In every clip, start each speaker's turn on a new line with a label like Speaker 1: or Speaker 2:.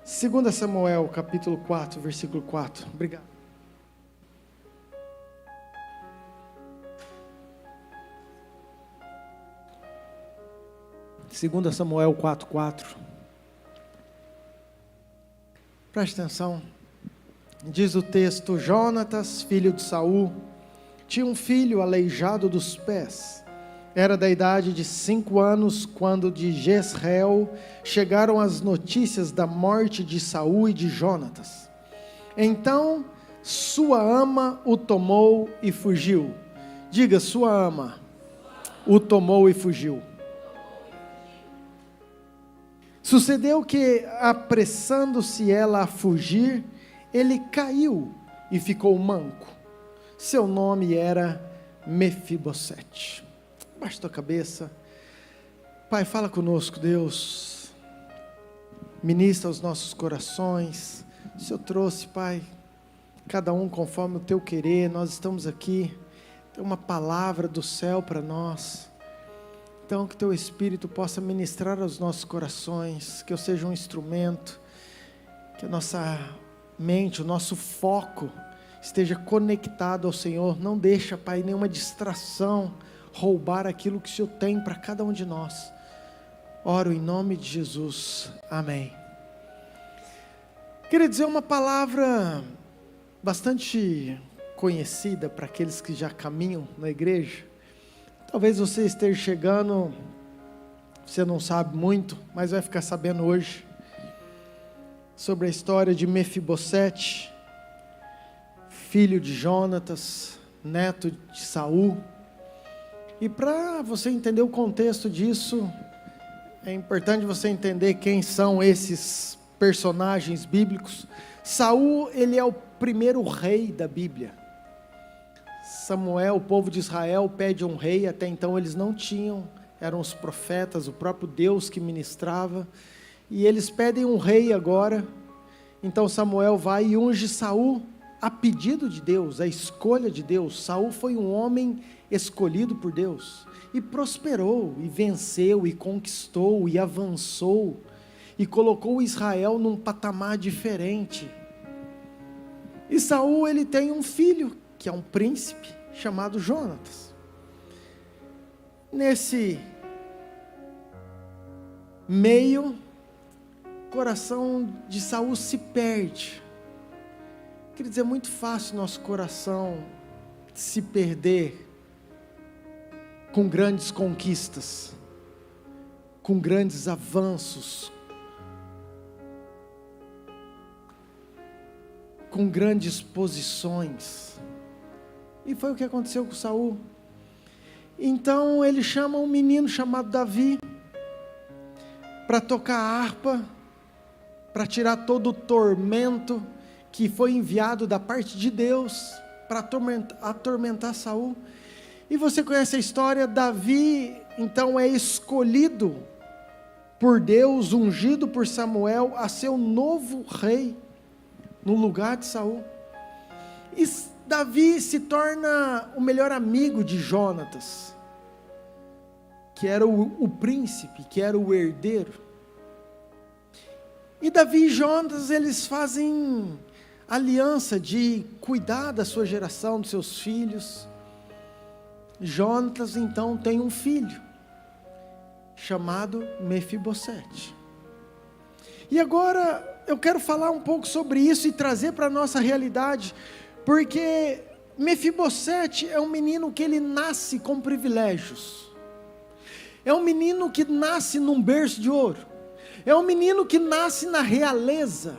Speaker 1: 2 Samuel, capítulo 4, versículo 4. Obrigado. Segunda Samuel 4:4. Preste atenção. Diz o texto: Jonatas, filho de Saul, tinha um filho aleijado dos pés. Era da idade de 5 anos, quando de Jezreel chegaram as notícias da morte de Saul e de Jonatas. Então sua ama o tomou e fugiu. Diga, sua ama o tomou e fugiu. Sucedeu que, apressando-se ela a fugir, ele caiu e ficou manco. Seu nome era Mefibosete. Baixa tua cabeça. Pai, fala conosco, Deus. Ministra os nossos corações. O Senhor trouxe, Pai, cada um conforme o teu querer. Nós estamos aqui. Tem uma palavra do céu para nós. Então, que teu Espírito possa ministrar aos nossos corações. Que eu seja um instrumento. Que a nossa mente, o nosso foco esteja conectado ao Senhor. Não deixa, Pai, nenhuma distração roubar aquilo que o Senhor tem para cada um de nós. Oro em nome de Jesus. Amém. Queria dizer uma palavra bastante conhecida para aqueles que já caminham na igreja. Talvez você esteja chegando, você não sabe muito, mas vai ficar sabendo hoje sobre a história de Mefibosete, filho de Jonatas, neto de Saul. E para você entender o contexto disso, é importante você entender quem são esses personagens bíblicos. Saul, ele é o primeiro rei da Bíblia. Samuel, o povo de Israel, pede um rei. Até então eles não tinham, eram os profetas, o próprio Deus que ministrava. E eles pedem um rei agora. Então Samuel vai e unge Saul a pedido de Deus, a escolha de Deus. Saul foi um homem escolhido por Deus, e prosperou, e venceu, e conquistou, e avançou, e colocou Israel num patamar diferente. E Saul, ele tem um filho, que é um príncipe, chamado Jonatas. Nesse meio, o coração de Saul se perde. Quer dizer, é muito fácil nosso coração se perder com grandes conquistas, com grandes avanços, com grandes posições. E foi o que aconteceu com Saul. Então ele chama um menino chamado Davi para tocar a harpa, para tirar todo o tormento que foi enviado da parte de Deus para atormentar Saul. E você conhece a história. Davi então é escolhido por Deus, ungido por Samuel a ser o novo rei no lugar de Saul. E Davi se torna o melhor amigo de Jonatas, que era o príncipe, que era o herdeiro. E Davi e Jonatas, eles fazem aliança de cuidar da sua geração, dos seus filhos. Jonatas então tem um filho chamado Mefibosete. E agora eu quero falar um pouco sobre isso e trazer para a nossa realidade, porque Mefibosete é um menino que ele nasce com privilégios. É um menino que nasce num berço de ouro. É um menino que nasce na realeza.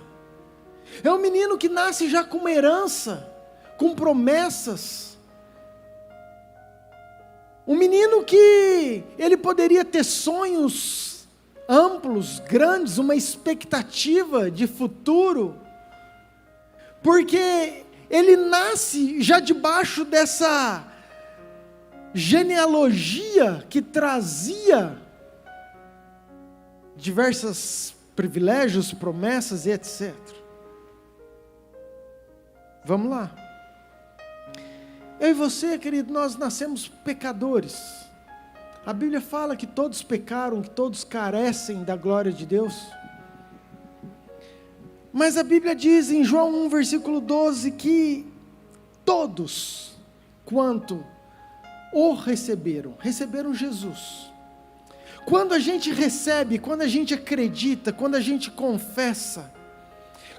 Speaker 1: É um menino que nasce já com uma herança, com promessas. Um menino que ele poderia ter sonhos amplos, grandes, uma expectativa de futuro, porque ele nasce já debaixo dessa genealogia que trazia diversos privilégios, promessas e etc. Vamos lá. Eu e você, querido, nós nascemos pecadores. A Bíblia fala que todos pecaram, que todos carecem da glória de Deus. Mas a Bíblia diz em João 1, versículo 12, que todos quanto o receberam Jesus. Quando a gente recebe, quando a gente acredita, quando a gente confessa,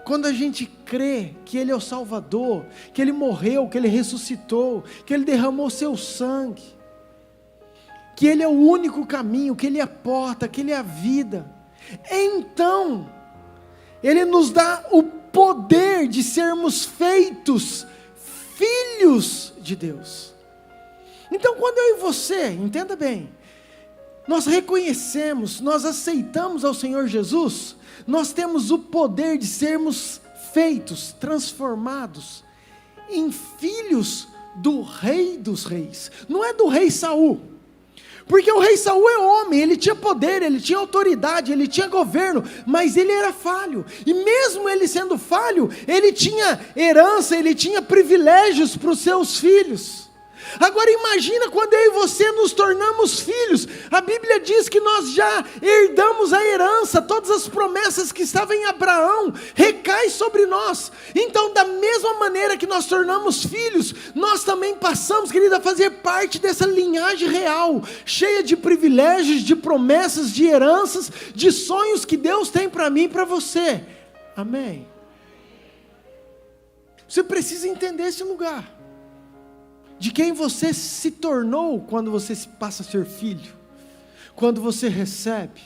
Speaker 1: quando a gente crê que Ele é o Salvador, que Ele morreu, que Ele ressuscitou, que Ele derramou seu sangue, que Ele é o único caminho, que Ele é a porta, que Ele é a vida, então Ele nos dá o poder de sermos feitos filhos de Deus. Então quando eu e você, entenda bem, nós reconhecemos, nós aceitamos ao Senhor Jesus, nós temos o poder de sermos feitos, transformados em filhos do Rei dos Reis. Não é do rei Saul, porque o rei Saul é homem, ele tinha poder, ele tinha autoridade, ele tinha governo, mas ele era falho, e mesmo ele sendo falho, ele tinha herança, ele tinha privilégios para os seus filhos. Agora imagina quando eu e você nos tornamos filhos, a Bíblia diz que nós já herdamos a herança, todas as promessas que estavam em Abraão, recaem sobre nós. Então da mesma maneira que nós tornamos filhos, nós também passamos, querido, a fazer parte dessa linhagem real, cheia de privilégios, de promessas, de heranças, de sonhos que Deus tem para mim e para você. Amém? Você precisa entender esse lugar, de quem você se tornou quando você passa a ser filho, quando você recebe.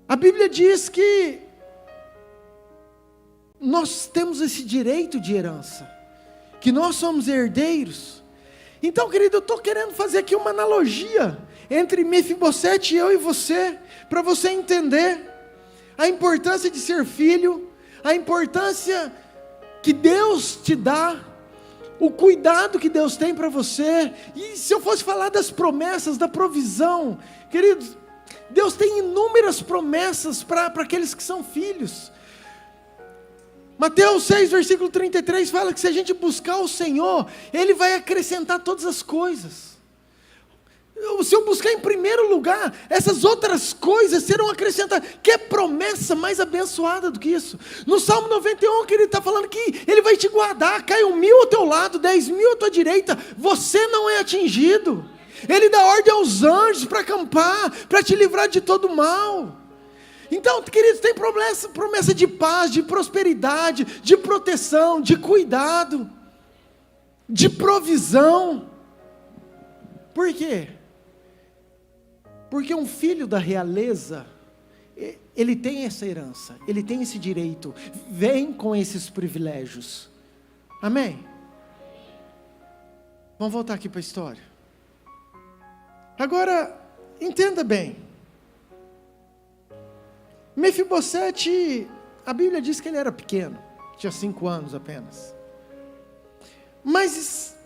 Speaker 1: A Bíblia diz que nós temos esse direito de herança, que nós somos herdeiros. Então, querido, eu estou querendo fazer aqui uma analogia entre Mefibosete, eu e você, para você entender a importância de ser filho, a importância que Deus te dá, o cuidado que Deus tem para você. E se eu fosse falar das promessas, da provisão, queridos, Deus tem inúmeras promessas para aqueles que são filhos. Mateus 6, versículo 33 fala que se a gente buscar o Senhor, Ele vai acrescentar todas as coisas. Se eu buscar em primeiro lugar, essas outras coisas serão acrescentadas. Que promessa mais abençoada do que isso? No Salmo 91, que ele está falando que Ele vai te guardar, cai 1.000 ao teu lado, 10.000 à tua direita, você não é atingido. Ele dá ordem aos anjos para acampar, para te livrar de todo mal. Então, queridos, tem promessa de paz, de prosperidade, de proteção, de cuidado, de provisão. Por quê? Porque um filho da realeza, ele tem essa herança, ele tem esse direito, vem com esses privilégios. Amém? Vamos voltar aqui para a história. Agora, entenda bem. Mefibosete, a Bíblia diz que ele era pequeno, tinha 5 anos apenas. Mas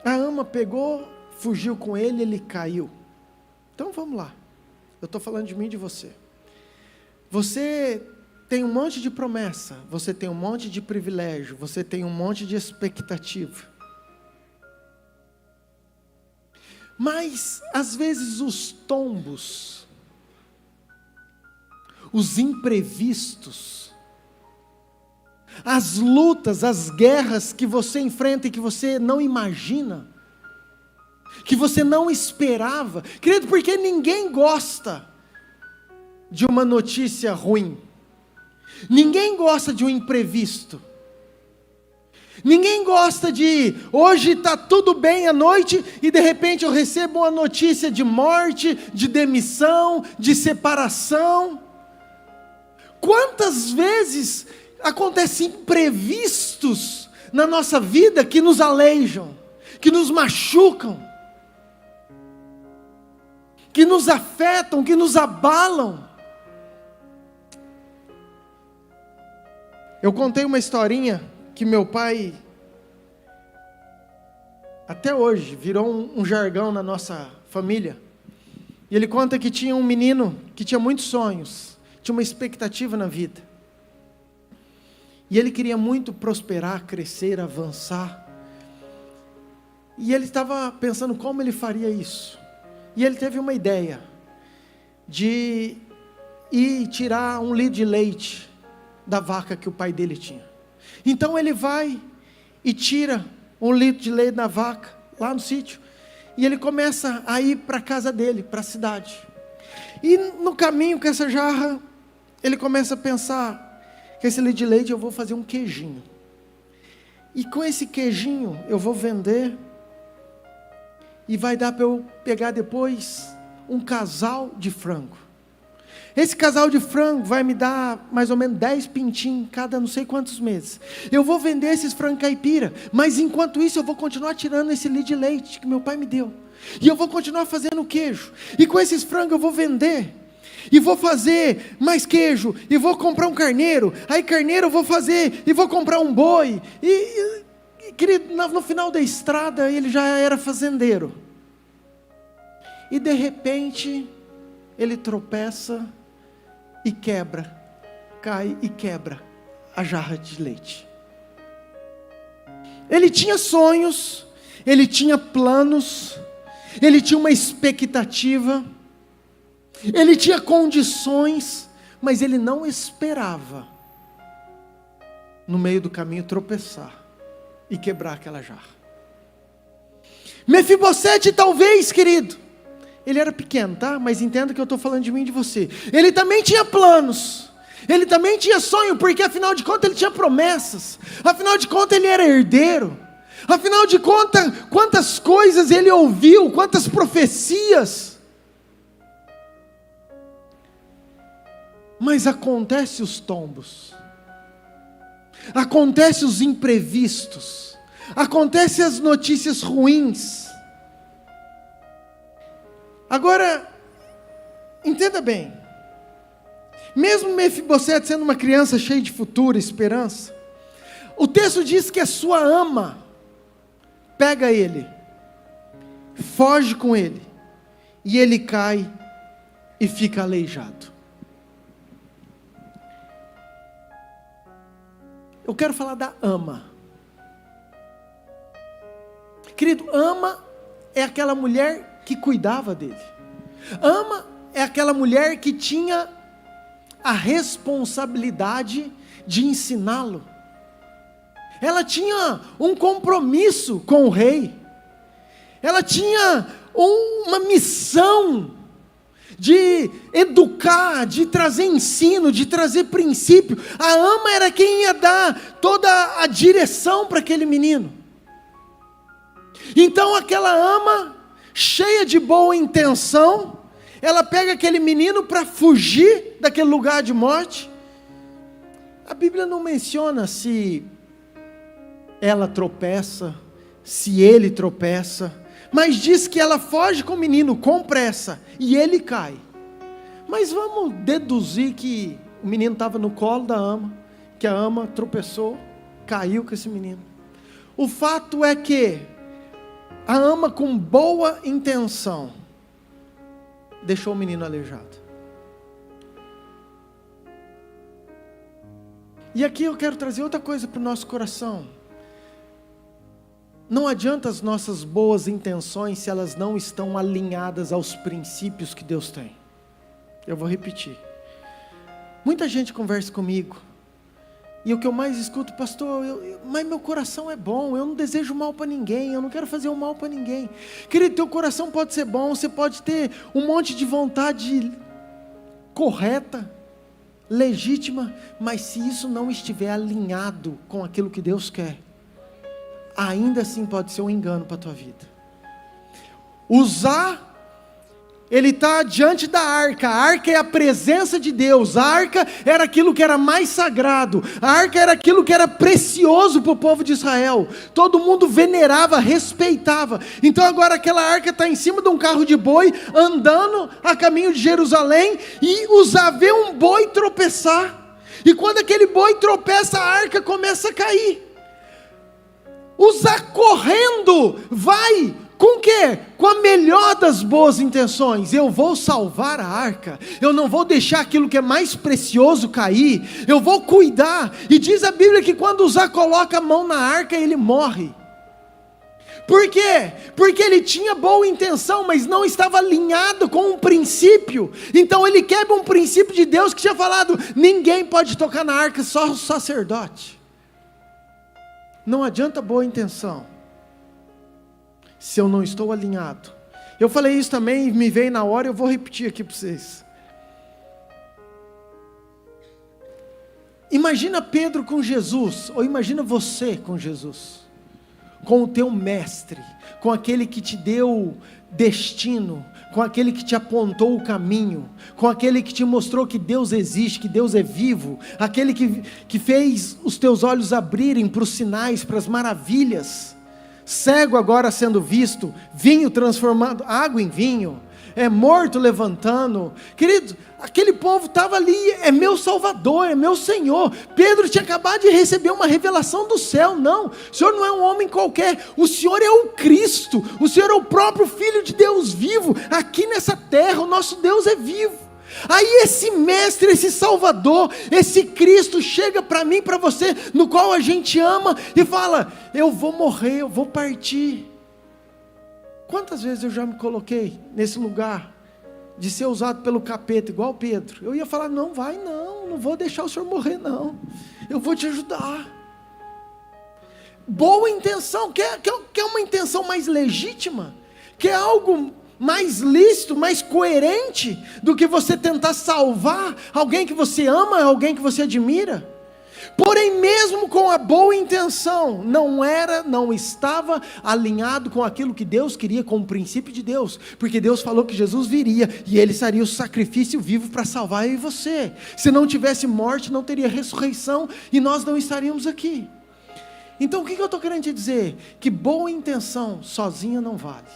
Speaker 1: a ama pegou, fugiu com ele, ele caiu. Então vamos lá, eu estou falando de mim e de você. Você tem um monte de promessa, você tem um monte de privilégio, você tem um monte de expectativa. Mas às vezes os tombos, os imprevistos, as lutas, as guerras que você enfrenta e que você não imagina, que você não esperava, querido, porque ninguém gosta de uma notícia ruim, ninguém gosta de um imprevisto, ninguém gosta de, hoje está tudo bem à noite, e de repente eu recebo uma notícia de morte, de demissão, de separação. Quantas vezes acontecem imprevistos na nossa vida que nos aleijam, que nos machucam, que nos afetam, que nos abalam. Eu contei uma historinha que meu pai, até hoje, virou um jargão na nossa família. E ele conta que tinha um menino que tinha muitos sonhos, tinha uma expectativa na vida. E ele queria muito prosperar, crescer, avançar. E ele estava pensando como ele faria isso. E ele teve uma ideia de ir tirar 1 litro de leite da vaca que o pai dele tinha. Então ele vai e tira 1 litro de leite da vaca, lá no sítio, e ele começa a ir para a casa dele, para a cidade. E no caminho com essa jarra, ele começa a pensar, que esse litro de leite eu vou fazer um queijinho. E com esse queijinho eu vou vender, e vai dar para eu pegar depois um casal de frango. Esse casal de frango vai me dar mais ou menos 10 pintinhos cada não sei quantos meses. Eu vou vender esses frangos caipira, mas enquanto isso eu vou continuar tirando esse litro de leite que meu pai me deu. E eu vou continuar fazendo queijo. E com esses frangos eu vou vender. E vou fazer mais queijo. E vou comprar um carneiro. Aí carneiro eu vou fazer e vou comprar um boi. Querido, no final da estrada ele já era fazendeiro. E de repente ele tropeça e quebra, cai e quebra a jarra de leite. Ele tinha sonhos, ele tinha planos, ele tinha uma expectativa, ele tinha condições, mas ele não esperava no meio do caminho tropeçar e quebrar aquela jarra. Mefibosete talvez, querido, ele era pequeno, tá? Mas entenda que eu estou falando de mim e de você. Ele também tinha planos. Ele também tinha sonho, porque afinal de contas ele tinha promessas. Afinal de contas ele era herdeiro. Afinal de contas, quantas coisas ele ouviu, quantas profecias. Mas acontece os tombos. Acontece os imprevistos. Acontece as notícias ruins. Agora, entenda bem, mesmo Mefibosete sendo uma criança cheia de futuro, esperança, o texto diz que a sua ama pega ele, foge com ele, e ele cai e fica aleijado. Eu quero falar da ama. Querido, ama é aquela mulher que cuidava dele. Ama é aquela mulher que tinha a responsabilidade de ensiná-lo. Ela tinha um compromisso com o rei. Ela tinha uma missão de educar, de trazer ensino, de trazer princípio. A ama era quem ia dar toda a direção para aquele menino. Então aquela ama, cheia de boa intenção, ela pega aquele menino para fugir daquele lugar de morte. A Bíblia não menciona se ela tropeça, se ele tropeça, mas diz que ela foge com o menino com pressa e ele cai. Mas vamos deduzir que o menino estava no colo da ama, que a ama tropeçou, caiu com esse menino. O fato é que a ama, com boa intenção, deixou o menino aleijado. E aqui eu quero trazer outra coisa para o nosso coração. Não adianta as nossas boas intenções se elas não estão alinhadas aos princípios que Deus tem. Eu vou repetir. Muita gente conversa comigo, e o que eu mais escuto, pastor, mas meu coração é bom, eu não desejo mal para ninguém, eu não quero fazer o mal para ninguém. Querido, teu coração pode ser bom, você pode ter um monte de vontade correta, legítima, mas se isso não estiver alinhado com aquilo que Deus quer, ainda assim pode ser um engano para a tua vida. Ele está diante da arca. A arca é a presença de Deus. A arca era aquilo que era mais sagrado. A arca era aquilo que era precioso para o povo de Israel. Todo mundo venerava, respeitava. Então agora aquela arca está em cima de um carro de boi, andando a caminho de Jerusalém, e Uzá vê um boi tropeçar. E quando aquele boi tropeça, a arca começa a cair. Uzá correndo vai. Com o quê? Com a melhor das boas intenções. Eu vou salvar a arca. Eu não vou deixar aquilo que é mais precioso cair. Eu vou cuidar. E diz a Bíblia que quando Uzá coloca a mão na arca, ele morre. Por quê? Porque ele tinha boa intenção, mas não estava alinhado com um princípio. Então ele quebra um princípio de Deus que tinha falado: ninguém pode tocar na arca, só o sacerdote. Não adianta boa intenção, se eu não estou alinhado. Eu falei isso também, me veio na hora, eu vou repetir aqui para vocês. Imagina Pedro com Jesus, ou imagina você com Jesus, com o teu mestre, com aquele que te deu destino, com aquele que te apontou o caminho, com aquele que te mostrou que Deus existe, que Deus é vivo, aquele que fez os teus olhos abrirem para os sinais, para as maravilhas, cego agora sendo visto, vinho transformando água em vinho, morto levantando. Querido, aquele povo estava ali, é meu Salvador, é meu Senhor. Pedro tinha acabado de receber uma revelação do céu. Não, o Senhor não é um homem qualquer, o Senhor é o Cristo, o Senhor é o próprio Filho de Deus vivo, aqui nessa terra. O nosso Deus é vivo. Aí esse mestre, esse Salvador, esse Cristo chega para mim, para você, no qual a gente ama, e fala: eu vou morrer, eu vou partir. Quantas vezes eu já me coloquei nesse lugar de ser usado pelo capeta, igual Pedro? Eu ia falar: não vai não vou deixar o senhor morrer não, eu vou te ajudar. Boa intenção, quer uma intenção mais legítima? Quer algo mais lícito, mais coerente do que você tentar salvar alguém que você ama, alguém que você admira? Porém, mesmo com a boa intenção, não estava alinhado com aquilo que Deus queria, com o princípio de Deus, porque Deus falou que Jesus viria, e Ele seria o sacrifício vivo para salvar eu e você. Se não tivesse morte, não teria ressurreição, e nós não estaríamos aqui. Então o que eu estou querendo te dizer? Que boa intenção sozinha não vale,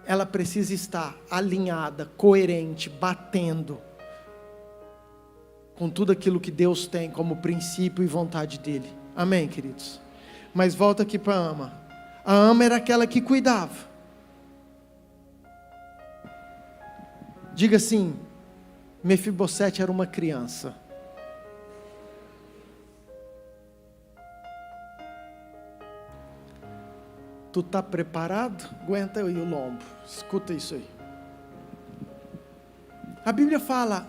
Speaker 1: ela precisa estar alinhada, coerente, batendo com tudo aquilo que Deus tem como princípio e vontade dEle. Amém, queridos? Mas volta aqui para a Ama. A Ama era aquela que cuidava. Diga assim: Mefibosete era uma criança. Tu está preparado? Aguenta aí o lombo, escuta isso aí. A Bíblia fala,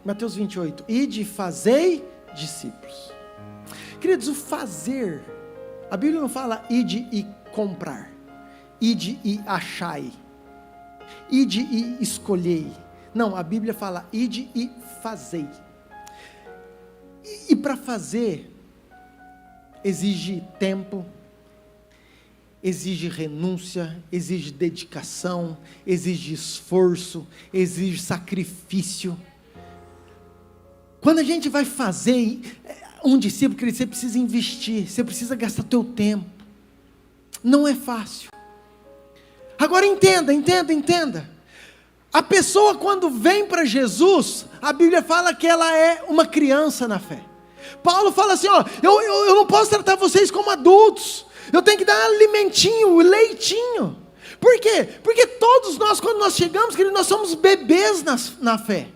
Speaker 1: Mateus 28, ide e fazei discípulos. Queridos, o fazer, a Bíblia não fala ide e comprar, ide e achai, ide e escolhei. Não, a Bíblia fala ide e fazei. E para fazer, exige tempo, exige renúncia, exige dedicação, exige esforço, exige sacrifício. Quando a gente vai fazer um discípulo, você precisa investir, você precisa gastar teu tempo. Não é fácil. Agora entenda. A pessoa quando vem para Jesus, a Bíblia fala que ela é uma criança na fé. Paulo fala assim, eu não posso tratar vocês como adultos, eu tenho que dar alimentinho, leitinho. Por quê? Porque todos nós, quando nós chegamos, querido, nós somos bebês na fé.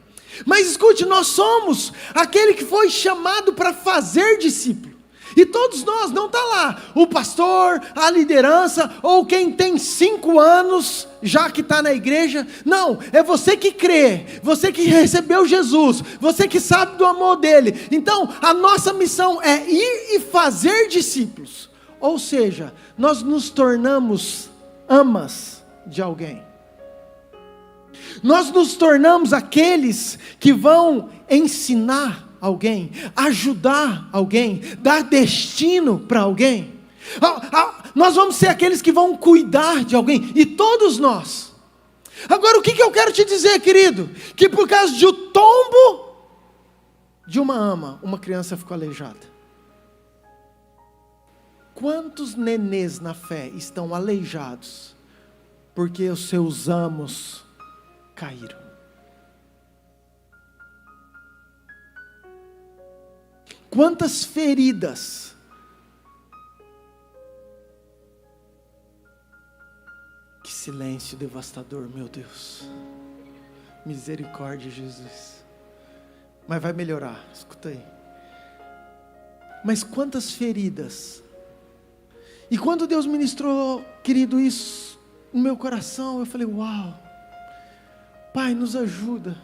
Speaker 1: Mas escute, nós somos aquele que foi chamado para fazer discípulo. E todos nós, não está lá o pastor, a liderança, ou quem tem 5 anos, já que está na igreja. Não, é você que crê, você que recebeu Jesus, você que sabe do amor dele. Então, a nossa missão é ir e fazer discípulos. Ou seja, nós nos tornamos amas de alguém. Nós nos tornamos aqueles que vão ensinar alguém, ajudar alguém, dar destino para alguém. Nós vamos ser aqueles que vão cuidar de alguém, e todos nós. Agora o que eu quero te dizer, querido? Que por causa de um tombo de uma ama, uma criança ficou aleijada. Quantos nenês na fé estão aleijados porque os seus amos caíram? Quantas feridas? Que silêncio devastador, meu Deus. Misericórdia, Jesus. Mas vai melhorar, escuta aí. Mas quantas feridas E quando Deus ministrou, querido, isso no meu coração, eu falei, uau, Pai, nos ajuda.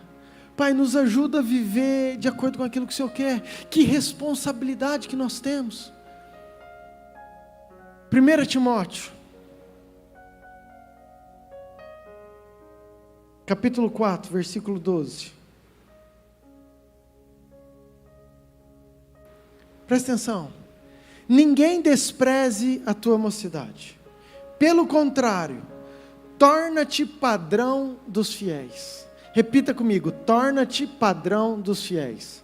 Speaker 1: Pai, nos ajuda a viver de acordo com aquilo que o Senhor quer. Que responsabilidade que nós temos. 1 Timóteo, capítulo 4, versículo 12. Presta atenção. Ninguém despreze a tua mocidade. Pelo contrário, torna-te padrão dos fiéis. Repita comigo, torna-te padrão dos fiéis.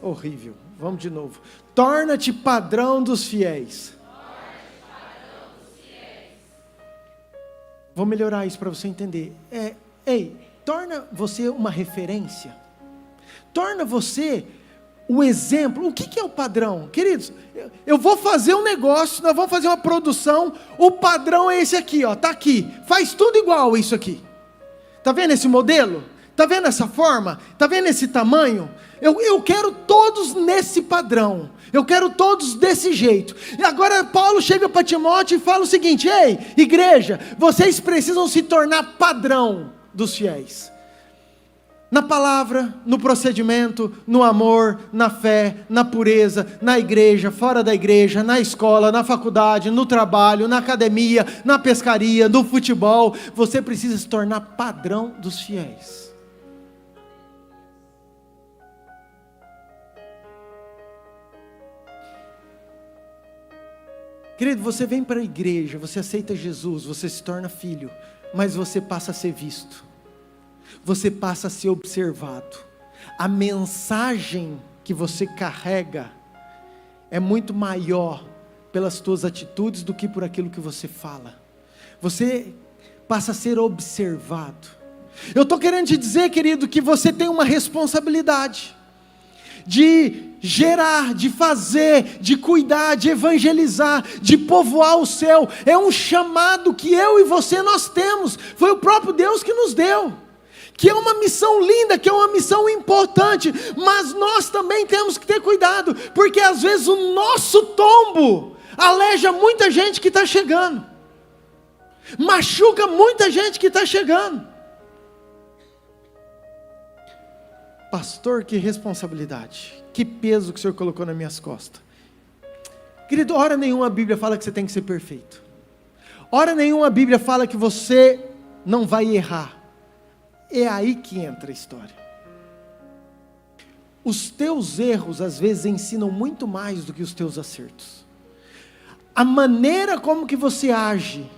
Speaker 1: Horrível, vamos de novo. Torna-te padrão dos fiéis. Vou melhorar isso para você entender. Torna você uma referência. Torna você o exemplo. O que é o padrão? Queridos, eu vou fazer um negócio, nós vamos fazer uma produção, o padrão é esse aqui, está aqui. Faz tudo igual isso aqui. Está vendo esse modelo? Está vendo essa forma? Está vendo esse tamanho? Eu quero todos nesse padrão. Eu quero todos desse jeito. E agora Paulo chega para Timóteo e fala o seguinte: ei, igreja, vocês precisam se tornar padrão dos fiéis. Na palavra, no procedimento, no amor, na fé, na pureza, na igreja, fora da igreja, na escola, na faculdade, no trabalho, na academia, na pescaria, no futebol. Você precisa se tornar padrão dos fiéis. Querido, você vem para a igreja, você aceita Jesus, você se torna filho, mas você passa a ser visto. Você passa a ser observado. A mensagem que você carrega é muito maior pelas tuas atitudes do que por aquilo que você fala. Você passa a ser observado. Eu estou querendo te dizer, querido, que você tem uma responsabilidade de gerar, de fazer, de cuidar, de evangelizar, de povoar o céu. É um chamado que eu e você nós temos. Foi o próprio Deus que nos deu. Que é uma missão linda, que é uma missão importante, mas nós também temos que ter cuidado, porque às vezes o nosso tombo aleja muita gente que está chegando, machuca muita gente que está chegando. Pastor, que responsabilidade, que peso que o Senhor colocou nas minhas costas. Querido, hora nenhuma a Bíblia fala que você tem que ser perfeito, hora nenhuma a Bíblia fala que você não vai errar. É aí que entra a história. Os teus erros às vezes ensinam muito mais do que os teus acertos. A maneira como que você age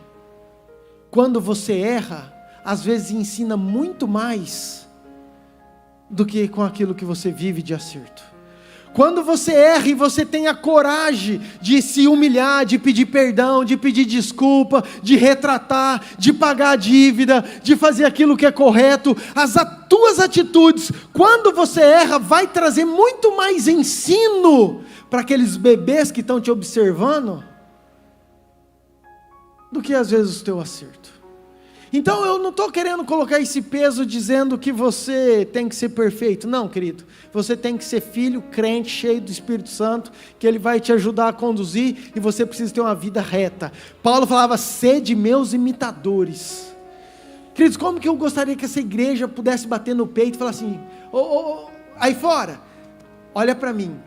Speaker 1: quando você erra, às vezes ensina muito mais do que com aquilo que você vive de acerto. Quando você erra e você tem a coragem de se humilhar, de pedir perdão, de pedir desculpa, de retratar, de pagar a dívida, de fazer aquilo que é correto, as tuas atitudes, quando você erra, vai trazer muito mais ensino para aqueles bebês que estão te observando, do que às vezes o teu acerto. Então eu não estou querendo colocar esse peso dizendo que você tem que ser perfeito. Não, querido. Você tem que ser filho, crente, cheio do Espírito Santo, que Ele vai te ajudar a conduzir, e você precisa ter uma vida reta. Paulo falava, sede meus imitadores. Queridos, como que eu gostaria que essa igreja pudesse bater no peito e falar assim, aí fora, olha para mim,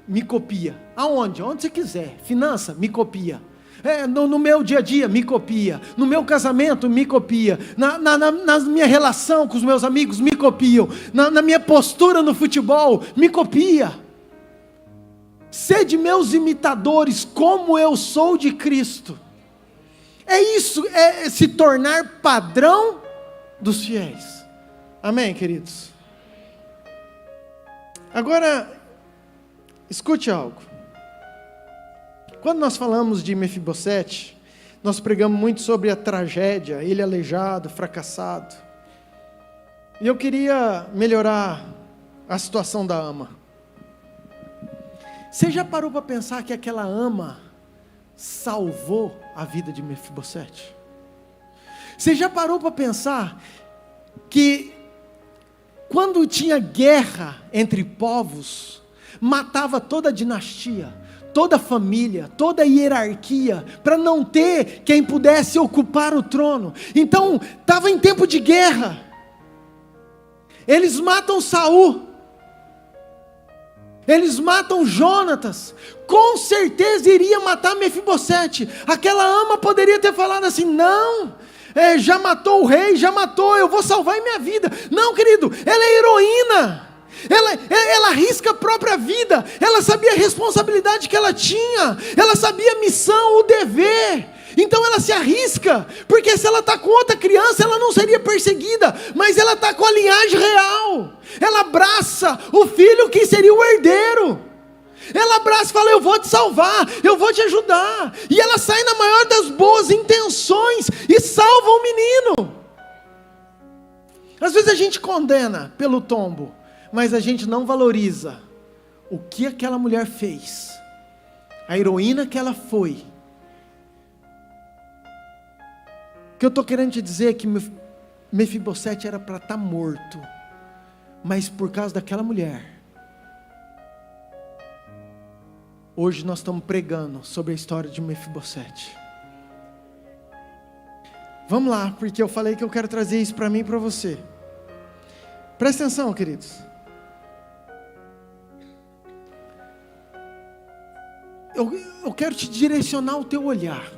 Speaker 1: me copia. Aonde? Onde você quiser. Finança, me copia. No meu dia a dia, me copia. No meu casamento, me copia. Na minha relação com os meus amigos, me copiam. Na minha postura no futebol, me copia. Sede meus imitadores, como eu sou de Cristo. É isso, é se tornar padrão dos fiéis. Amém, queridos? Agora, escute algo. Quando nós falamos de Mefibosete, nós pregamos muito sobre a tragédia, ele aleijado, fracassado. E eu queria melhorar a situação da ama. Você já parou para pensar que aquela ama salvou a vida de Mefibosete? Você já parou para pensar que quando tinha guerra entre povos, matava toda a dinastia, toda a família, toda a hierarquia, para não ter quem pudesse ocupar o trono. Então, estava em tempo de guerra. Eles matam Saul, eles matam Jonatas, com certeza iria matar Mefibosete. Aquela ama poderia ter falado assim: não, já matou o rei, já matou, eu vou salvar minha vida. Não, querido, ela é heroína, ela arrisca a própria vida, ela sabia a responsabilidade que ela tinha, ela sabia a missão, o dever. Então ela se arrisca, porque se ela está com outra criança, ela não seria perseguida, mas ela está com a linhagem real. Ela abraça o filho que seria o herdeiro. Ela abraça e fala: eu vou te salvar, eu vou te ajudar. E ela sai na maior das boas intenções e salva o menino. Às vezes a gente condena pelo tombo, mas a gente não valoriza o que aquela mulher fez, a heroína que ela foi. O que eu estou querendo te dizer é que Mefibosete era para estar morto, mas por causa daquela mulher, hoje nós estamos pregando sobre a história de Mefibosete. Vamos lá, porque eu falei que eu quero trazer isso para mim e para você. Presta atenção, queridos. Eu quero te direcionar o teu olhar.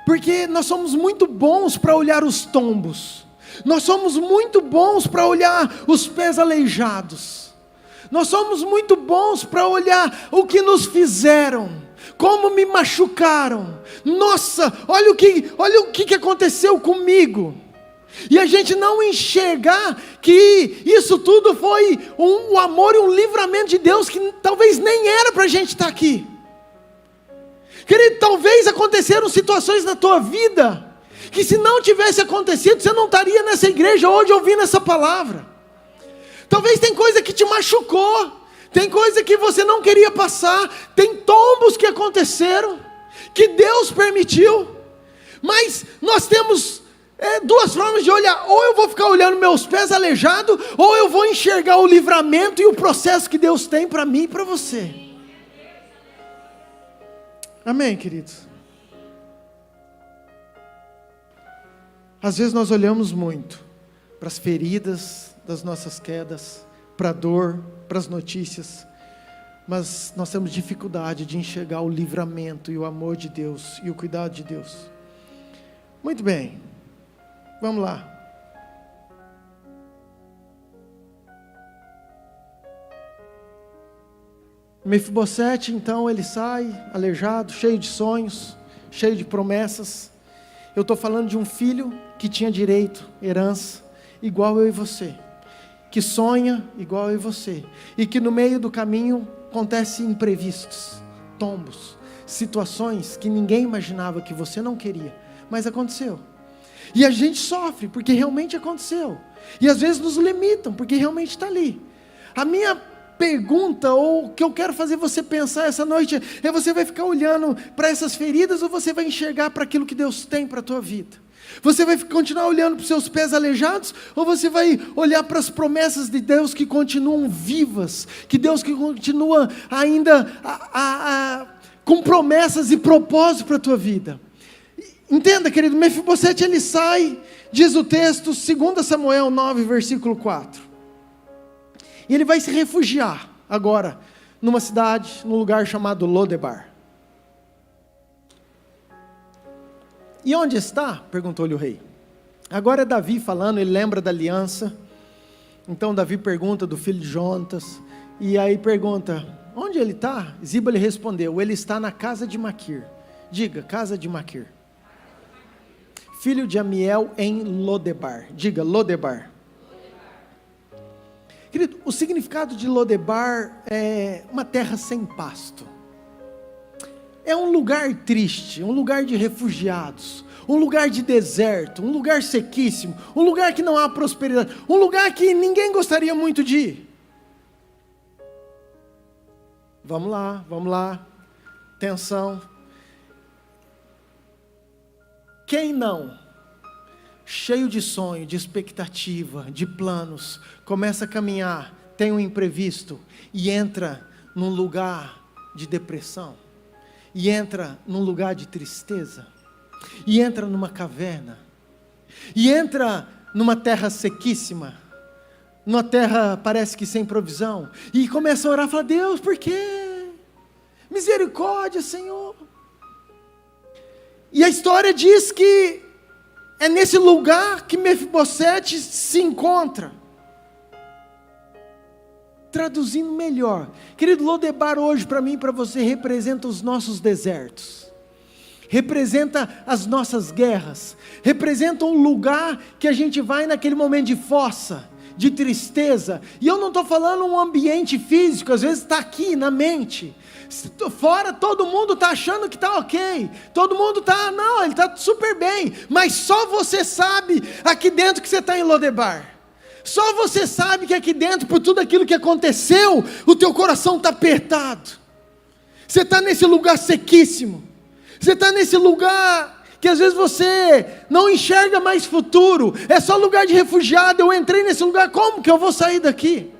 Speaker 1: Porque nós somos muito bons para olhar os tombos. Nós somos muito bons para olhar os pés aleijados. Nós somos muito bons para olhar o que nos fizeram, como me machucaram. Nossa, olha o que aconteceu comigo. E a gente não enxergar que isso tudo foi um amor e um livramento de Deus, que talvez nem era para a gente estar aqui. Querido, talvez aconteceram situações na tua vida, que se não tivesse acontecido, você não estaria nessa igreja hoje ouvindo essa palavra. Talvez tem coisa que te machucou, tem coisa que você não queria passar, tem tombos que aconteceram, que Deus permitiu, mas nós temos duas formas de olhar: ou eu vou ficar olhando meus pés aleijados, ou eu vou enxergar o livramento e o processo que Deus tem para mim e para você. Amém, queridos? Às vezes nós olhamos muito para as feridas das nossas quedas, para a dor, para as notícias, mas nós temos dificuldade de enxergar o livramento e o amor de Deus e o cuidado de Deus. Muito bem, vamos lá. Mefibosete, então, ele sai aleijado, cheio de sonhos, cheio de promessas. Eu estou falando de um filho que tinha direito, herança, igual eu e você, que sonha igual eu e você, e que no meio do caminho acontecem imprevistos, tombos, situações que ninguém imaginava, que você não queria, mas aconteceu. E a gente sofre, porque realmente aconteceu, e às vezes nos limitam, porque realmente está ali. A minha pergunta, ou o que eu quero fazer você pensar essa noite, é: você vai ficar olhando para essas feridas, ou você vai enxergar para aquilo que Deus tem para a tua vida? Você vai continuar olhando para os seus pés aleijados, ou você vai olhar para as promessas de Deus que continuam vivas, que Deus que continua ainda com promessas e propósitos para a tua vida? Entenda, querido, Mefibosete ele sai, diz o texto, 2 Samuel 9, versículo 4. E ele vai se refugiar agora numa cidade, num lugar chamado Lodebar. E onde está? Perguntou-lhe o rei. Agora é Davi falando, ele lembra da aliança. Então Davi pergunta do filho de Jonatas, e aí pergunta: onde ele está? Ziba lhe respondeu: ele está na casa de Maquir. Diga, casa de Maquir. Filho de Amiel em Lodebar. Diga, Lodebar. Querido, o significado de Lodebar é uma terra sem pasto. É um lugar triste, um lugar de refugiados, um lugar de deserto, um lugar sequíssimo, um lugar que não há prosperidade, um lugar que ninguém gostaria muito de ir. Vamos lá, atenção. Quem não, cheio de sonho, de expectativa, de planos, começa a caminhar, tem um imprevisto e entra num lugar de depressão, e entra num lugar de tristeza, e entra numa caverna, e entra numa terra sequíssima, numa terra parece que sem provisão, e começa a orar, fala: Deus, por quê? Misericórdia, Senhor. E a história diz que é nesse lugar que Mefibosete se encontra. Traduzindo melhor, querido, Lodebar hoje para mim e para você representa os nossos desertos, representa as nossas guerras, representa um lugar que a gente vai naquele momento de fossa, de tristeza. E eu não estou falando um ambiente físico, às vezes está aqui na mente. Fora todo mundo está achando que está ok, todo mundo está, não, ele está super bem, mas só você sabe aqui dentro que você está em Lodebar. Só você sabe que aqui dentro, por tudo aquilo que aconteceu, o teu coração está apertado. Você está nesse lugar sequíssimo. Você está nesse lugar que às vezes você não enxerga mais futuro. É só lugar de refugiado. Eu entrei nesse lugar, como que eu vou sair daqui?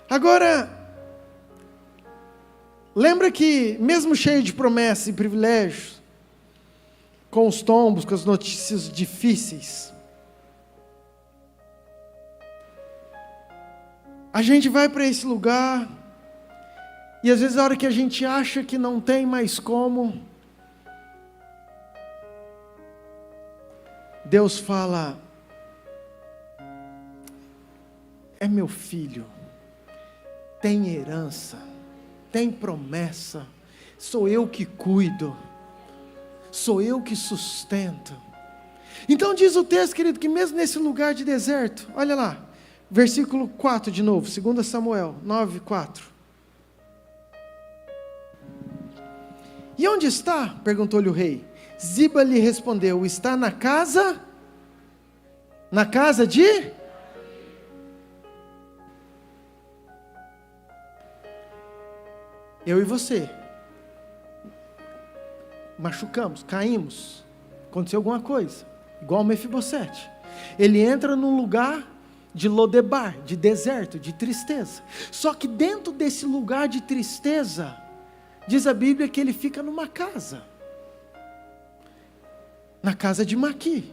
Speaker 1: Agora, lembra que mesmo cheio de promessas e privilégios, com os tombos, com as notícias difíceis, a gente vai para esse lugar, e às vezes a hora que a gente acha que não tem mais como, Deus fala: é meu filho, tem herança, tem promessa, sou eu que cuido, sou eu que sustento. Então diz o texto, querido, que mesmo nesse lugar de deserto, olha lá, versículo 4 de novo, 2 Samuel 9, 4. E onde está? Perguntou-lhe o rei. Ziba lhe respondeu: está na casa de... Eu e você machucamos, caímos, aconteceu alguma coisa, igual Mefibosete. Ele entra num lugar de Lodebar, de deserto, de tristeza. Só que dentro desse lugar de tristeza, diz a Bíblia que ele fica numa casa, na casa de Maqui.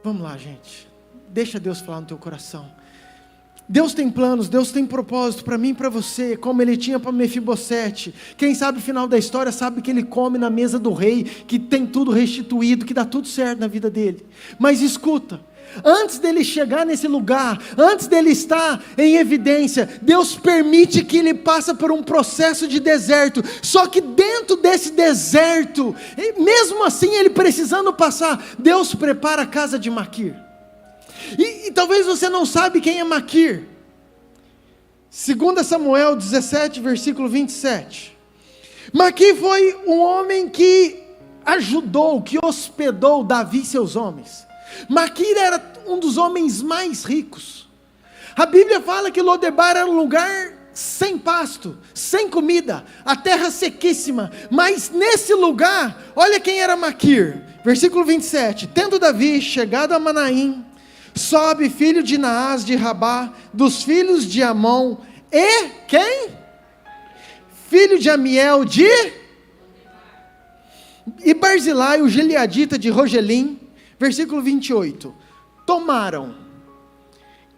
Speaker 1: Vamos lá, gente, deixa Deus falar no teu coração. Deus tem planos, Deus tem propósito para mim e para você, como Ele tinha para Mefibosete. Quem sabe o final da história sabe que ele come na mesa do rei, que tem tudo restituído, que dá tudo certo na vida dele. Mas escuta, antes dele chegar nesse lugar, antes dele estar em evidência, Deus permite que ele passe por um processo de deserto. Só que dentro desse deserto, mesmo assim ele precisando passar, Deus prepara a casa de Maquir. E talvez você não sabe quem é Maquir. 2 Samuel 17, versículo 27. Maquir foi um homem que ajudou, que hospedou Davi e seus homens. Maquir era um dos homens mais ricos. A Bíblia fala que Lodebar era um lugar sem pasto, sem comida, a terra sequíssima. Mas nesse lugar, olha quem era Maquir. Versículo 27. Tendo Davi chegado a Manaim, sobe filho de Naás de Rabá, dos filhos de Amon, e quem? Filho de Amiel de... E Barzilai, o gileadita de Rogelim. Versículo 28. Tomaram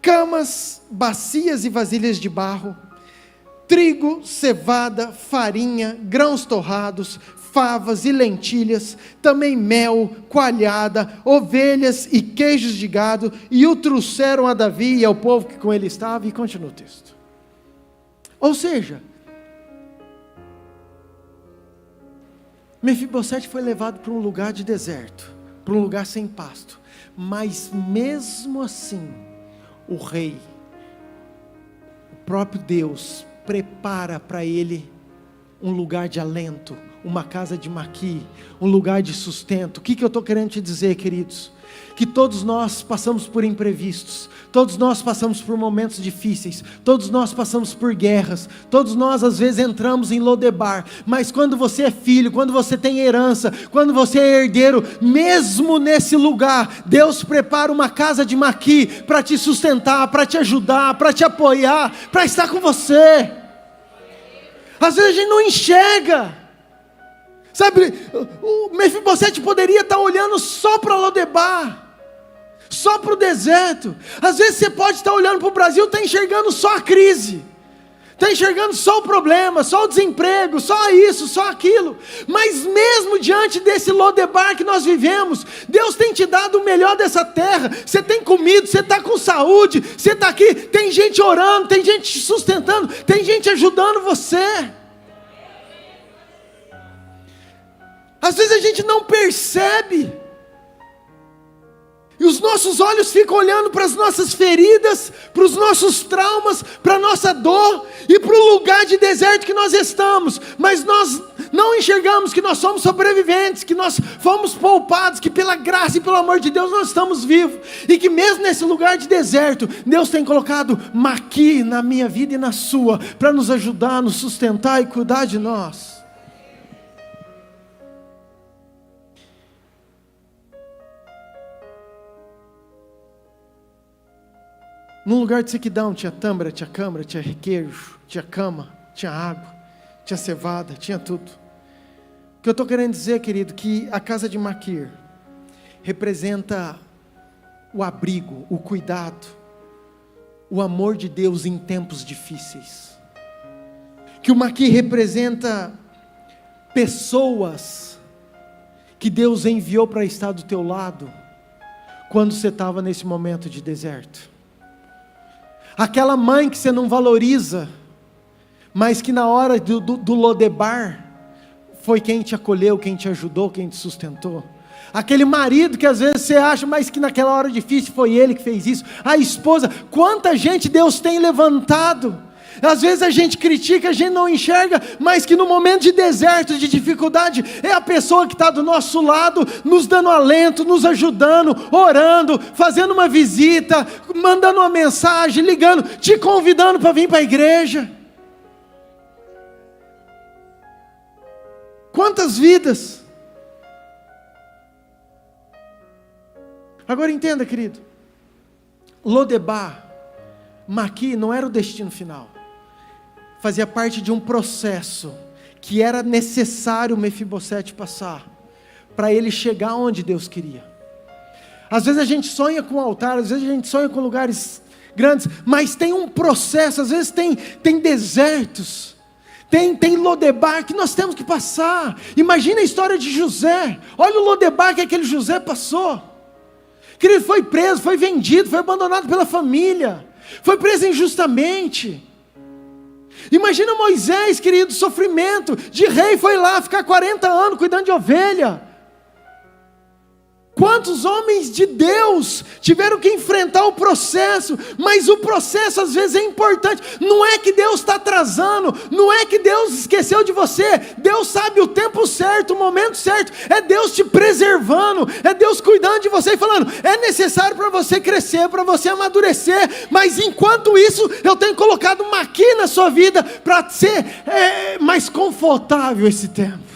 Speaker 1: camas, bacias e vasilhas de barro, trigo, cevada, farinha, grãos torrados, favas e lentilhas, também mel, coalhada, ovelhas e queijos de gado, e o trouxeram a Davi e ao povo que com ele estava. E continua o texto. Ou seja, Mefibosete foi levado para um lugar de deserto, para um lugar sem pasto, mas mesmo assim, o rei, o próprio Deus, prepara para ele um lugar de alento, uma casa de Maqui, um lugar de sustento. O que eu estou querendo te dizer, queridos? Que todos nós passamos por imprevistos, todos nós passamos por momentos difíceis, todos nós passamos por guerras, todos nós às vezes entramos em Lodebar, mas quando você é filho, quando você tem herança, quando você é herdeiro, mesmo nesse lugar, Deus prepara uma casa de Maqui para te sustentar, para te ajudar, para te apoiar, para estar com você. Às vezes a gente não enxerga. Sabe, o Mefibosete poderia estar olhando só para Lodebar, só para o deserto. Às vezes você pode estar olhando para o Brasil, está enxergando só a crise, está enxergando só o problema, só o desemprego, só isso, só aquilo. Mas mesmo diante desse Lodebar que nós vivemos, Deus tem te dado o melhor dessa terra. Você tem comido, você está com saúde, você está aqui, tem gente orando, tem gente te sustentando, tem gente ajudando você. Às vezes a gente não percebe, e os nossos olhos ficam olhando para as nossas feridas, para os nossos traumas, para a nossa dor, e para o lugar de deserto que nós estamos, mas nós não enxergamos que nós somos sobreviventes, que nós fomos poupados, que pela graça e pelo amor de Deus nós estamos vivos, e que mesmo nesse lugar de deserto, Deus tem colocado Maqui na minha vida e na sua, para nos ajudar, nos sustentar e cuidar de nós. Num lugar de sequidão tinha tâmara, tinha câmara, tinha requeijo, tinha cama, tinha água, tinha cevada, tinha tudo. O que eu estou querendo dizer, querido, que a casa de Maquir representa o abrigo, o cuidado, o amor de Deus em tempos difíceis. Que o Maquir representa pessoas que Deus enviou para estar do teu lado quando você estava nesse momento de deserto. Aquela mãe que você não valoriza, mas que na hora do Lodebar, foi quem te acolheu, quem te ajudou, quem te sustentou. Aquele marido que às vezes você acha, mas que naquela hora difícil foi ele que fez isso. A esposa, quanta gente Deus tem levantado. Às vezes a gente critica, a gente não enxerga, mas que no momento de deserto, de dificuldade, é a pessoa que está do nosso lado, nos dando alento, nos ajudando, orando, fazendo uma visita, mandando uma mensagem, ligando, te convidando para vir para a igreja. Quantas vidas! Agora entenda, querido, Lodebar, Maqui não era o destino final. Fazia parte de um processo que era necessário Mefibosete passar para ele chegar onde Deus queria. Às vezes a gente sonha com altar, às vezes a gente sonha com lugares grandes, mas tem um processo, às vezes tem desertos, tem Lodebar que nós temos que passar. Imagina a história de José, olha o Lodebar que aquele José passou. Que ele foi preso, foi vendido, foi abandonado pela família, foi preso injustamente. Imagina Moisés, querido, sofrimento de rei, foi lá ficar 40 anos cuidando de ovelha. Quantos homens de Deus tiveram que enfrentar o processo, mas o processo às vezes é importante. Não é que Deus está atrasando, não é que Deus esqueceu de você, Deus sabe o tempo certo, o momento certo, é Deus te preservando, é Deus cuidando de você e falando, é necessário para você crescer, para você amadurecer, mas enquanto isso, eu tenho colocado uma aqui na sua vida, para ser mais confortável esse tempo.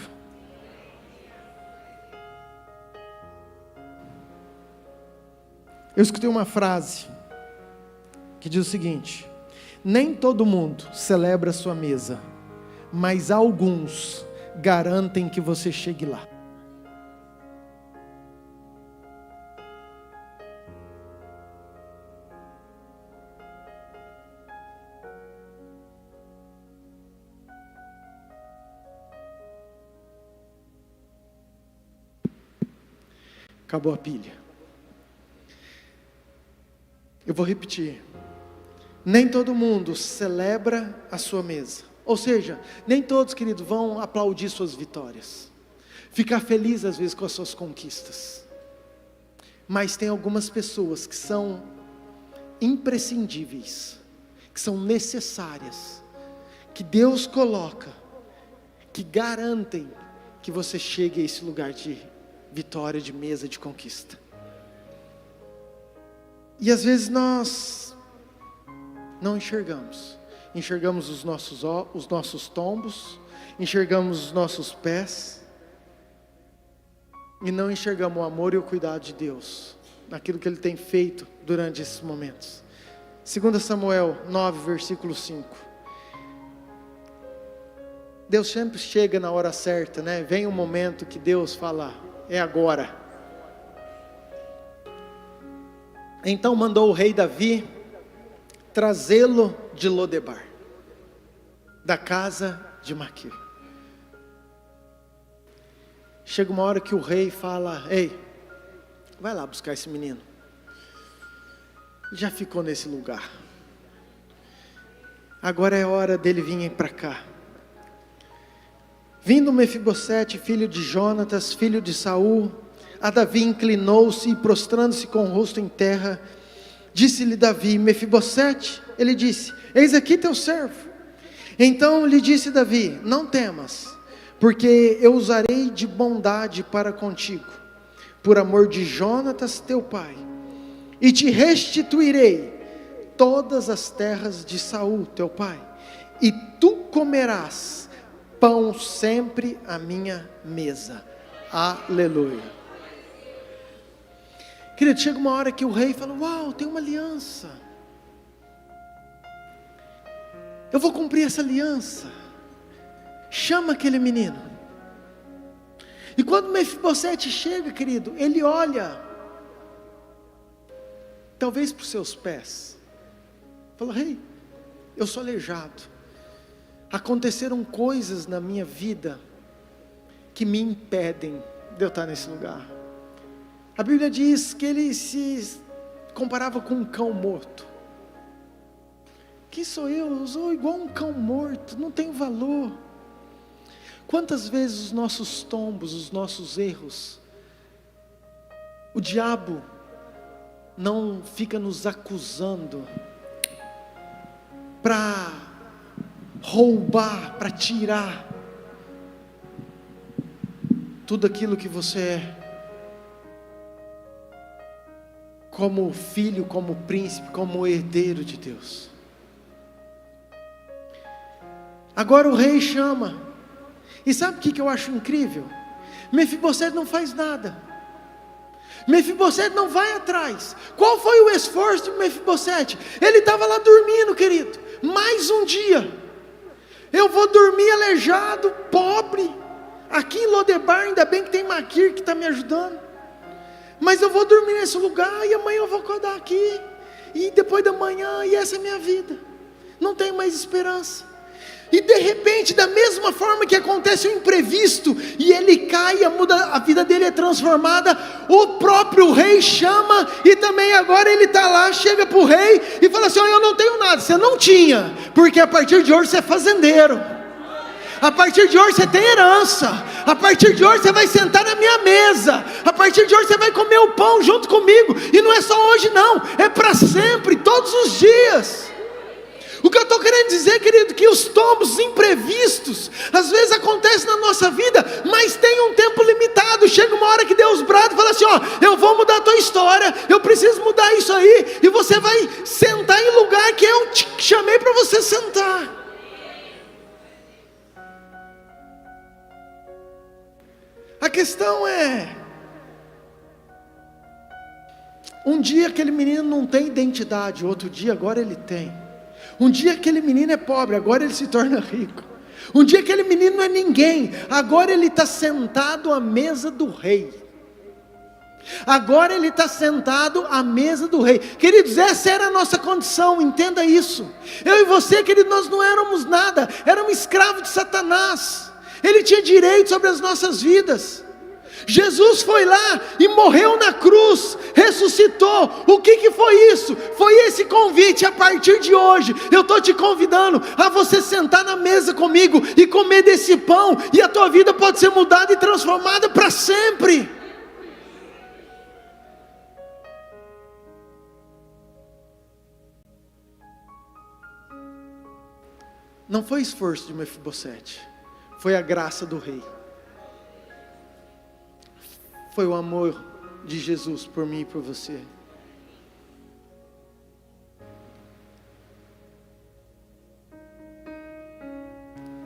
Speaker 1: Eu escutei uma frase que diz o seguinte: nem todo mundo celebra a sua mesa, mas alguns garantem que você chegue lá. Acabou a pilha. Eu vou repetir. Nem todo mundo celebra a sua mesa. Ou seja, nem todos, querido, vão aplaudir suas vitórias, ficar feliz às vezes com as suas conquistas. Mas tem algumas pessoas que são imprescindíveis, que são necessárias, que Deus coloca que garantem que você chegue a esse lugar de vitória, de mesa, de conquista. E às vezes nós não enxergamos. Enxergamos os nossos tombos, enxergamos os nossos pés, e não enxergamos o amor e o cuidado de Deus, naquilo que Ele tem feito durante esses momentos. 2 Samuel 9, versículo 5. Deus sempre chega na hora certa, né? Vem um momento que Deus fala, é agora. Então mandou o rei Davi trazê-lo de Lodebar, da casa de Maquir. Chega uma hora que o rei fala, ei, vai lá buscar esse menino. Já ficou nesse lugar. Agora é hora dele vir para cá. Vindo Mefibosete, filho de Jonatas, filho de Saul, a Davi inclinou-se e prostrando-se com o rosto em terra, disse-lhe Davi, Mefibosete, ele disse, eis aqui teu servo. Então lhe disse Davi, não temas, porque eu usarei de bondade para contigo, por amor de Jonatas teu pai, e te restituirei todas as terras de Saul teu pai, e tu comerás pão sempre à minha mesa. Aleluia. Querido, chega uma hora que o rei fala, uau, tem uma aliança, eu vou cumprir essa aliança. Chama aquele menino. E quando Mefibosete chega, querido, ele olha, talvez para os seus pés, fala, rei, eu sou aleijado, aconteceram coisas na minha vida, que me impedem de eu estar nesse lugar. A Bíblia diz que ele se comparava com um cão morto. Quem sou eu? Eu sou igual um cão morto, não tenho valor. Quantas vezes os nossos tombos, os nossos erros, o diabo não fica nos acusando para roubar, para tirar tudo aquilo que você é, como filho, como príncipe, como herdeiro de Deus. Agora o rei chama. E sabe o que eu acho incrível? Mefibosete não faz nada. Mefibosete não vai atrás. Qual foi o esforço de Mefibosete? Ele estava lá dormindo, querido. Mais um dia. Eu vou dormir aleijado, pobre. Aqui em Lodebar, ainda bem que tem Maquir que está me ajudando. Mas eu vou dormir nesse lugar e amanhã eu vou acordar aqui. E depois da manhã, e essa é a minha vida. Não tenho mais esperança. E de repente, da mesma forma que acontece o imprevisto, e ele cai, a vida dele é transformada, o próprio rei chama, e também agora ele está lá, chega para o rei, e fala assim, eu não tenho nada, você não tinha, porque a partir de hoje você é fazendeiro, a partir de hoje você tem herança, a partir de hoje você vai sentar na minha mesa, a partir de hoje você vai comer o pão junto comigo, e não é só hoje não, é para sempre, todos os dias. O que eu estou querendo dizer, querido, que os tombos imprevistos, às vezes acontecem na nossa vida, mas tem um tempo limitado, chega uma hora que Deus brada e fala assim, eu vou mudar a tua história, eu preciso mudar isso aí, e você vai sentar em lugar que eu te chamei para você sentar. A questão é, um dia aquele menino não tem identidade, outro dia agora ele tem. Um dia aquele menino é pobre, agora ele se torna rico. Um dia aquele menino não é ninguém, agora ele está sentado à mesa do rei. Agora ele está sentado à mesa do rei. Queridos, essa era a nossa condição, entenda isso. Eu e você, querido, nós não éramos nada, éramos escravos de Satanás. Ele tinha direito sobre as nossas vidas. Jesus foi lá e morreu na cruz, ressuscitou. O que foi isso? Foi esse convite. A partir de hoje eu estou te convidando a você sentar na mesa comigo e comer desse pão, e a tua vida pode ser mudada e transformada para sempre. Não foi esforço de Mefibosete, foi a graça do rei. Foi o amor de Jesus por mim e por você.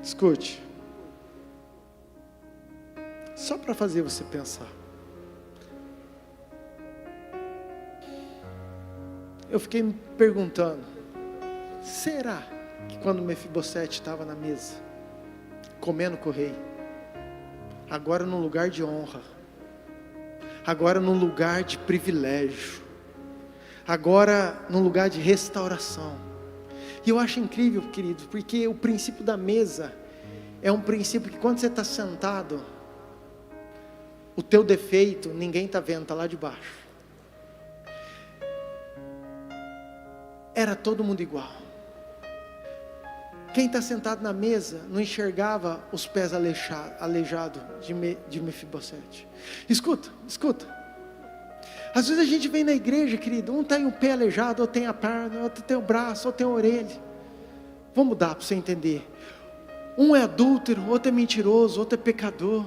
Speaker 1: Escute. Só para fazer você pensar. Eu fiquei me perguntando, será que quando Mefibosete estava na mesa, comendo com o rei, agora num lugar de honra, agora num lugar de privilégio, agora num lugar de restauração, e eu acho incrível, querido, porque o princípio da mesa é um princípio que quando você está sentado, o teu defeito ninguém está vendo, está lá de baixo. Era todo mundo igual. Quem está sentado na mesa não enxergava os pés aleijados de Mefibosete. Escuta. Às vezes a gente vem na igreja, querido, um tem o pé aleijado, outro tem a perna, outro tem o braço, outro tem a orelha. Vou mudar para você entender. Um é adúltero, outro é mentiroso, outro é pecador.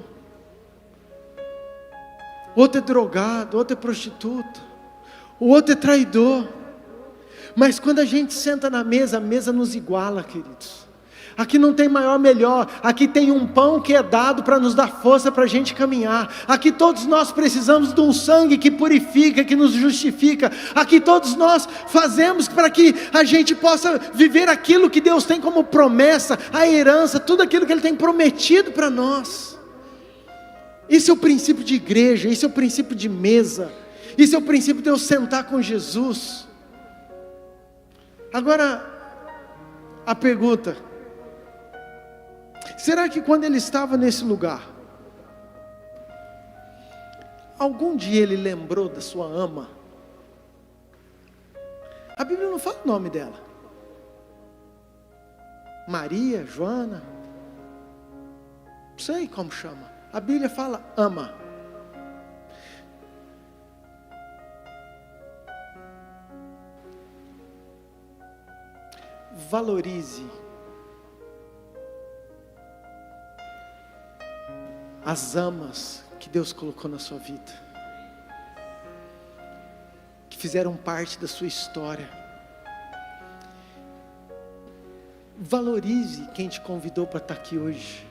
Speaker 1: Outro é drogado, outro é prostituta. O outro é traidor. Mas quando a gente senta na mesa, a mesa nos iguala, queridos. Aqui não tem maior, melhor. Aqui tem um pão que é dado para nos dar força para a gente caminhar. Aqui todos nós precisamos de um sangue que purifica, que nos justifica. Aqui todos nós fazemos para que a gente possa viver aquilo que Deus tem como promessa, a herança, tudo aquilo que Ele tem prometido para nós. Esse é o princípio de igreja, esse é o princípio de mesa. Esse é o princípio de eu sentar com Jesus. Agora, a pergunta: será que quando ele estava nesse lugar, algum dia ele lembrou da sua ama? A Bíblia não fala o nome dela. Maria, Joana, não sei como chama. A Bíblia fala ama. Valorize as amas que Deus colocou na sua vida, que fizeram parte da sua história. Valorize quem te convidou para estar aqui hoje.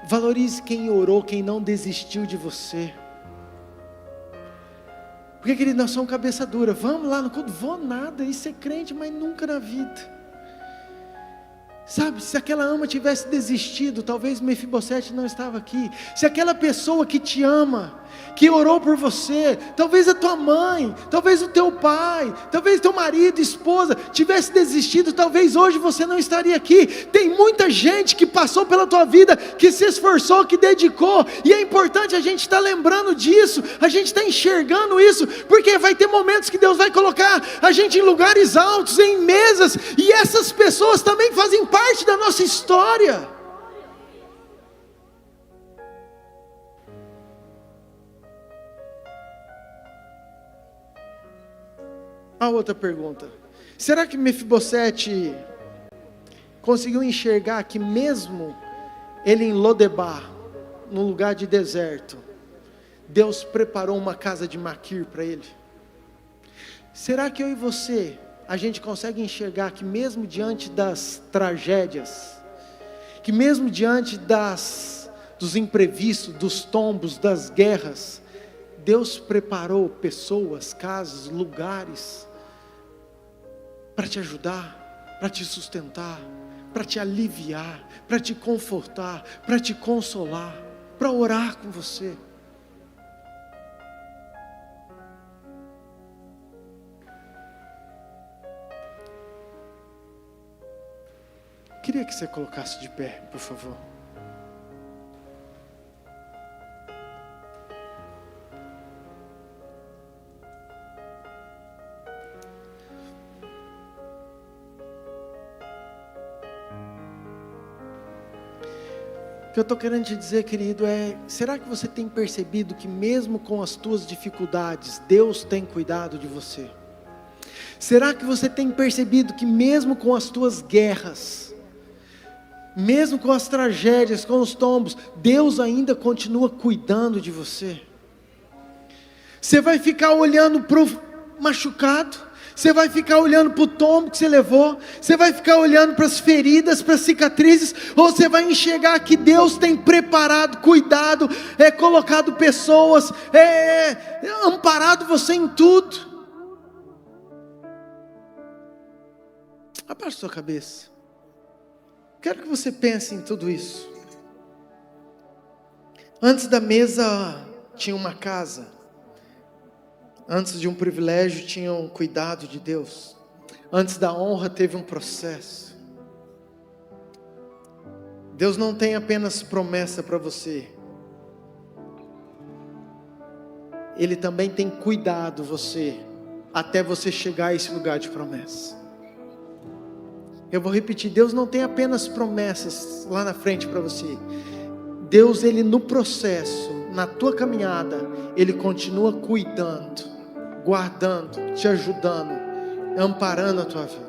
Speaker 1: Valorize quem orou, quem não desistiu de você. Porque, querido, nós somos cabeça dura. Vamos lá no culto, vou nada, isso é crente, mas nunca na vida. Sabe, se aquela ama tivesse desistido, talvez Mefibosete não estava aqui. Se aquela pessoa que te ama, que orou por você, talvez a tua mãe, talvez o teu pai, talvez teu marido, esposa, tivesse desistido, talvez hoje você não estaria aqui. Tem muita gente que passou pela tua vida, que se esforçou, que dedicou, e é importante a gente estar lembrando disso, a gente está enxergando isso, porque vai ter momentos que Deus vai colocar a gente em lugares altos, em mesas, e essas pessoas também fazem parte da nossa história. A outra pergunta: será que Mefibosete conseguiu enxergar que mesmo ele em Lodebar, num lugar de deserto, Deus preparou uma casa de Maquir para ele? Será que eu e você, a gente consegue enxergar que mesmo diante das tragédias, que mesmo diante dos imprevistos, dos tombos, das guerras, Deus preparou pessoas, casas, lugares para te ajudar, para te sustentar, para te aliviar, para te confortar, para te consolar, para orar com você? Queria que você colocasse de pé, por favor. O que eu estou querendo te dizer, querido, será que você tem percebido que mesmo com as tuas dificuldades, Deus tem cuidado de você? Será que você tem percebido que mesmo com as tuas guerras, mesmo com as tragédias, com os tombos, Deus ainda continua cuidando de você? Você vai ficar olhando para o machucado, você vai ficar olhando para o tombo que você levou, você vai ficar olhando para as feridas, para as cicatrizes, ou você vai enxergar que Deus tem preparado, cuidado, colocado pessoas, amparado você em tudo? Abaixe sua cabeça. Quero que você pense em tudo isso. Antes da mesa tinha uma casa. Antes de um privilégio tinha um cuidado de Deus. Antes da honra teve um processo. Deus não tem apenas promessa para você. Ele também tem cuidado você, até você chegar a esse lugar de promessa. Eu vou repetir, Deus não tem apenas promessas lá na frente para você. Deus, Ele no processo, na tua caminhada, Ele continua cuidando, guardando, te ajudando, amparando a tua vida.